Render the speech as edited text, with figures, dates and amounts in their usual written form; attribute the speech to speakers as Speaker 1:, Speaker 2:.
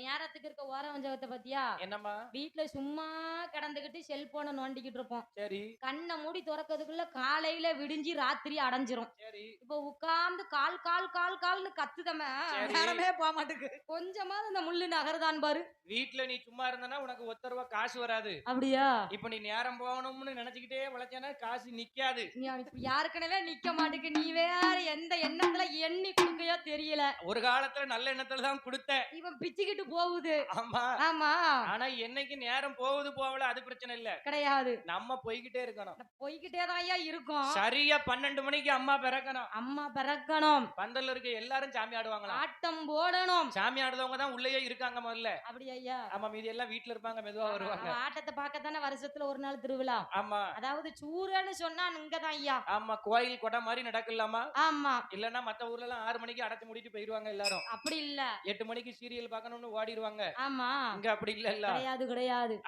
Speaker 1: நேரத்துக்கு இருக்க ஓரவஞ்சகத்தை பத்தியா?
Speaker 2: என்னம்மா?
Speaker 1: வீட்ல சும்மா கிடந்துகிட்டு செல்போனை நோண்டிக்கிட்டு இருப்போம்.
Speaker 2: சரி
Speaker 1: கண்ணை மூடி திறக்கிறதுக்குள்ள காலையில விடிஞ்சு ராத்திரி அடைஞ்சிரும்.
Speaker 2: சரி
Speaker 1: இப்ப உட்கார்ந்து கால் கால் கால் கால்னு கத்துதமே,
Speaker 2: சரி.
Speaker 1: நேரமே போக மாட்டேங்குது. கொஞ்சமாவது அந்த முள்ளு நகருதான் பாரு.
Speaker 2: வீட்ல நீ சும்மா இருந்தனா உனக்கு ₹1 காசு வராது.
Speaker 1: அப்படியா?
Speaker 2: இப்ப நீ நேரம் போகணும்னு நினைச்சுக்கிட்டே உழைச்சேன்னா காசு நிக்காது.
Speaker 1: நீ இப்ப யாருக்கனவே நிக்க மாட்டேங்க. நீ வேற எந்த எண்ணத்துல எண்ணி குடுக்கையோ தெரியல.
Speaker 2: ஒரு காலத்துல நல்ல எண்ணத்துல தான் கொடுத்தேன்.
Speaker 1: இவன் பிச்சுக்கிட்டு போகுது.
Speaker 2: ஆமா.
Speaker 1: ஆமா.
Speaker 2: ஆனா என்னைக்கு நேரம் போகுது போகல அது பிரச்சனை இல்ல.
Speaker 1: கிடையாது.
Speaker 2: நம்ம போய்கிட்டே இருக்கணும்.
Speaker 1: போய்கிட்டே தான் இருக்கும்.
Speaker 2: சரியா 12 மணிக்கு அம்மா பிறக்கணும்.
Speaker 1: அம்மா பிறக்கணும்.
Speaker 2: பந்தல்ல இருக்க எல்லாரும் சாமி ஆடுவாங்களா?
Speaker 1: ஆட்டம் போடணும்.
Speaker 2: சாமி ஆடுறவங்க தான் உள்ளேயே இருக்காங்க முதல்ல.
Speaker 1: அப்படி ஐயா?
Speaker 2: ஆமா, மீதி எல்லாம் வீட்ல இருப்பாங்க, மெதுவா வருவாங்க.
Speaker 1: ஆட்டத்தை பார்க்கத்தானே வருஷத்துல ஒரு நாள் திருவிழா.
Speaker 2: ஆமா
Speaker 1: அதாவது சூரன்னு சொன்னா இங்கதான் ஐயா.
Speaker 2: ஆமா, கோயில் கொடை மாதிரி நடக்கலாமா?
Speaker 1: ஆமா.
Speaker 2: இல்லன்னா மத்த ஊர்ல எல்லாம் 6 மணிக்கு அடைச்சு மூடிட்டு போயிருவாங்க எல்லாரும்.
Speaker 1: அப்படி இல்ல.
Speaker 2: 8 மணிக்கு சீரியல் பார்க்கணும்னு ஓடிடுவாங்க.
Speaker 1: ஆமா.
Speaker 2: இங்க அப்படி இல்ல.
Speaker 1: கிடையாது கிடையாது.